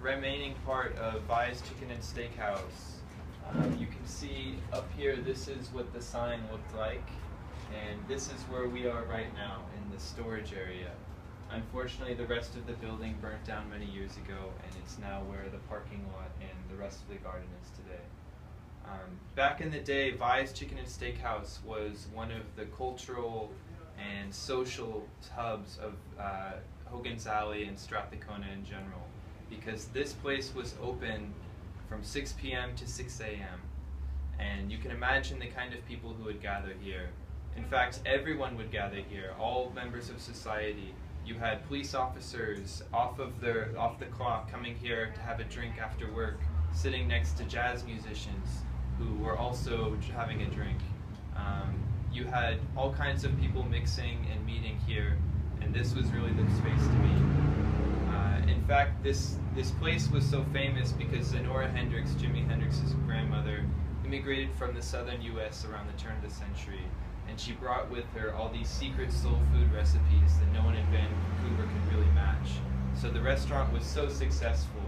remaining part of Vi's Chicken and Steakhouse. You can see up here, this is what the sign looked like, and this is where we are right now, in the storage area. Unfortunately, the rest of the building burnt down many years ago, and it's now where the parking lot and the rest of the garden is today. Back in the day, Vi's Chicken and Steakhouse was one of the cultural and social hubs of Hogan's Alley and Strathcona in general, because this place was open from 6 p.m. to 6 a.m. And you can imagine the kind of people who would gather here. In fact, everyone would gather here, all members of society. You had police officers off the clock coming here to have a drink after work, sitting next to jazz musicians who were also having a drink. You had all kinds of people mixing and meeting here, and this was really the space to be. In fact, this place was so famous because Zenora Hendrix, Jimi Hendrix's grandmother, immigrated from the southern U.S. around the turn of the century, and she brought with her all these secret soul food recipes that no one in Vancouver could really match. So the restaurant was so successful.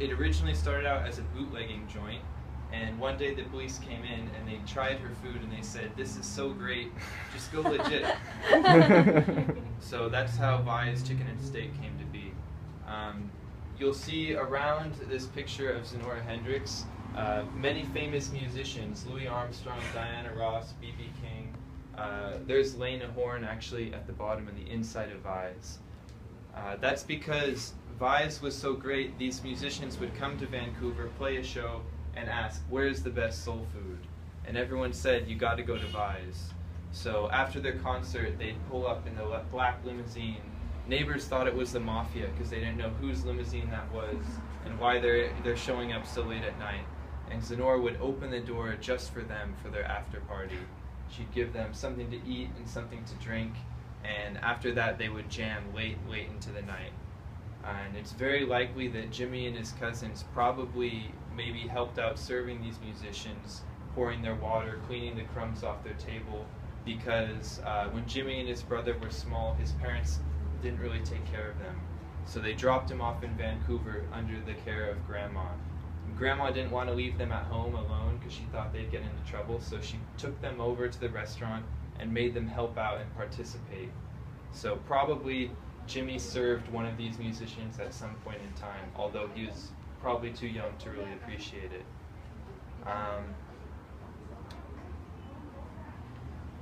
It originally started out as a bootlegging joint, and one day the police came in and they tried her food and they said, "This is so great, just go legit." So that's how Vi's Chicken and Steak came to be. You'll see around this picture of Zenora Hendrix many famous musicians: Louis Armstrong, Diana Ross, B.B. King. There's Lena Horne actually at the bottom and the inside of Vi's. That's because Vi's was so great, these musicians would come to Vancouver, play a show, and ask, "Where's the best soul food?" And everyone said, "You got to go to Vi's." So after their concert, they'd pull up in the black limousine. Neighbors thought it was the mafia because they didn't know whose limousine that was and why they're showing up so late at night. And Zenora would open the door just for them for their after party. She'd give them something to eat and something to drink, and after that they would jam late into the night. And it's very likely that Jimmy and his cousins probably maybe helped out serving these musicians, pouring their water, cleaning the crumbs off their table, because when Jimmy and his brother were small, his parents didn't really take care of them. So they dropped him off in Vancouver under the care of Grandma. Grandma didn't want to leave them at home alone because she thought they'd get into trouble, so she took them over to the restaurant and made them help out and participate. So probably Jimmy served one of these musicians at some point in time, although he was probably too young to really appreciate it.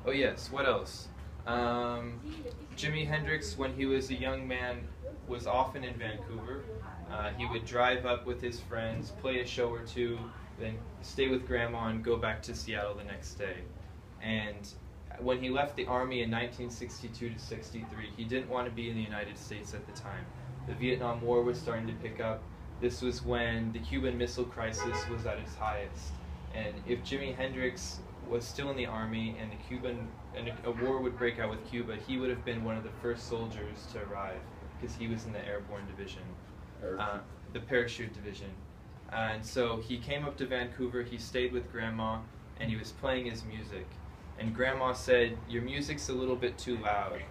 Oh yes, what else? Jimi Hendrix, when he was a young man, was often in Vancouver. He would drive up with his friends, play a show or two, then stay with Grandma and go back to Seattle the next day. And when he left the Army in 1962 to 63, he didn't want to be in the United States at the time. The Vietnam War was starting to pick up. This was when the Cuban Missile Crisis was at its highest. And if Jimi Hendrix was still in the Army and a war would break out with Cuba, he would have been one of the first soldiers to arrive because he was in the Airborne Division, the Parachute Division. And so he came up to Vancouver, he stayed with Grandma, and he was playing his music. And Grandma said, "Your music's a little bit too loud.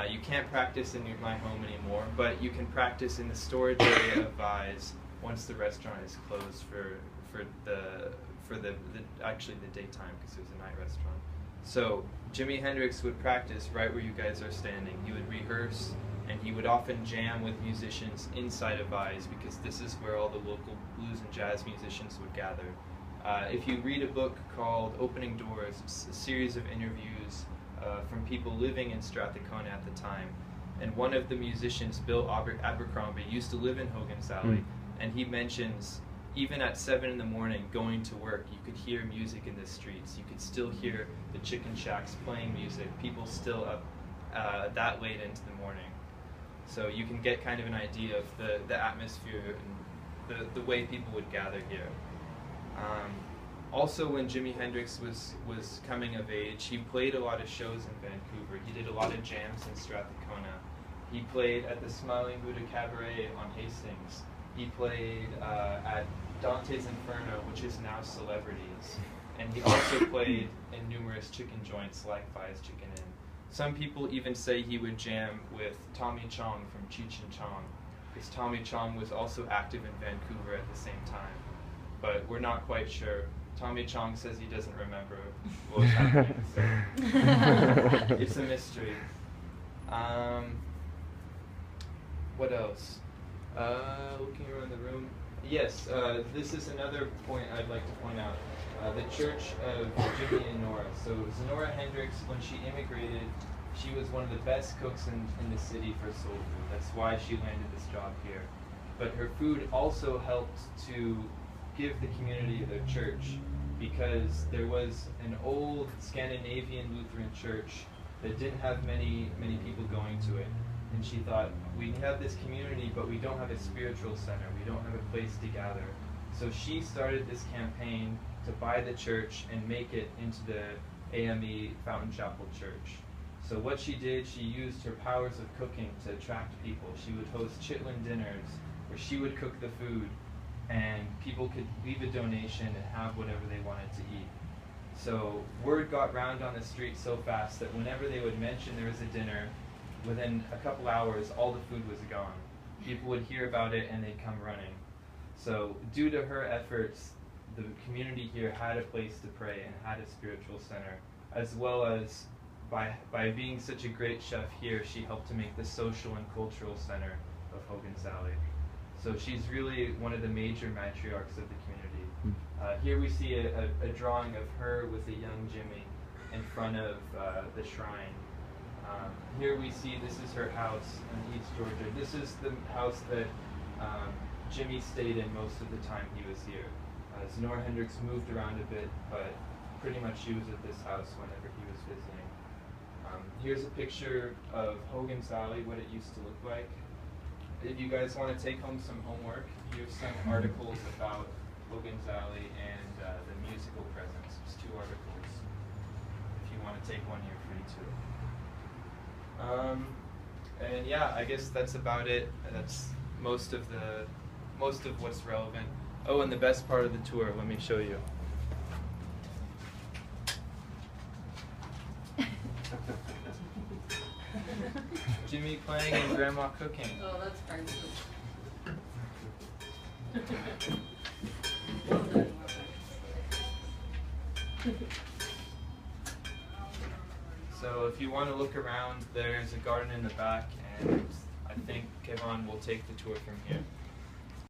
You can't practice in my home anymore, but you can practice in the storage area of Vi's once the restaurant is closed actually the daytime, because it was a night restaurant." So Jimi Hendrix would practice right where you guys are standing. He would rehearse, and he would often jam with musicians inside of Vi's, because this is where all the local blues and jazz musicians would gather. If you read a book called Opening Doors, it's a series of interviews from people living in Strathcona at the time. And one of the musicians, Bill Abercrombie, used to live in Hogan's Alley, and he mentions even at 7 in the morning going to work, you could hear music in the streets. You could still hear the chicken shacks playing music, people still up that late into the morning. So you can get kind of an idea of the atmosphere and the way people would gather here. Also, when Jimi Hendrix was coming of age, he played a lot of shows in Vancouver. He did a lot of jams in Strathcona. He played at the Smiling Buddha Cabaret on Hastings. He played at Dante's Inferno, which is now Celebrities. And he also played in numerous chicken joints like Vi's Chicken Inn. Some people even say he would jam with Tommy Chong from Cheech and Chong. because Tommy Chong was also active in Vancouver at the same time. But we're not quite sure. Tommy Chong says he doesn't remember what was happening, so it's a mystery. What else? Looking around the room. Yes, this is another point I'd like to point out. The church of Jimi and Nora. So Zenora Hendricks, when she immigrated, she was one of the best cooks in the city for soul food. That's why she landed this job here. But her food also helped to give the community their church, because there was an old Scandinavian Lutheran church that didn't have many people going to it. And she thought, we have this community, but we don't have a spiritual center. We don't have a place to gather. So she started this campaign to buy the church and make it into the AME Fountain Chapel Church. So what she did, she used her powers of cooking to attract people. She would host chitlin dinners where she would cook the food, and people could leave a donation and have whatever they wanted to eat. So word got round on the street so fast that whenever they would mention there was a dinner, within a couple hours all the food was gone. People would hear about it and they'd come running. So due to her efforts, the community here had a place to pray and had a spiritual center, as well as by being such a great chef here, she helped to make the social and cultural center of Hogan's Alley. So she's really one of the major matriarchs of the community. Here we see a drawing of her with a young Jimi in front of the shrine. Here we see, this is her house in East Georgia. This is the house that Jimi stayed in most of the time he was here. Zenora Hendricks moved around a bit, but pretty much she was at this house whenever he was visiting. Here's a picture of Hogan's Alley, what it used to look like. If you guys want to take home some homework, here's some articles about Hogan's Alley and the musical presence. There's 2 articles. If you want to take one, you're free to. And yeah, I guess that's about it. That's most of what's relevant. Oh, and the best part of the tour, let me show you. Jimi playing and Grandma cooking. Oh, that's priceless. So if you want to look around, there's a garden in the back, and I think Kevon will take the tour from here.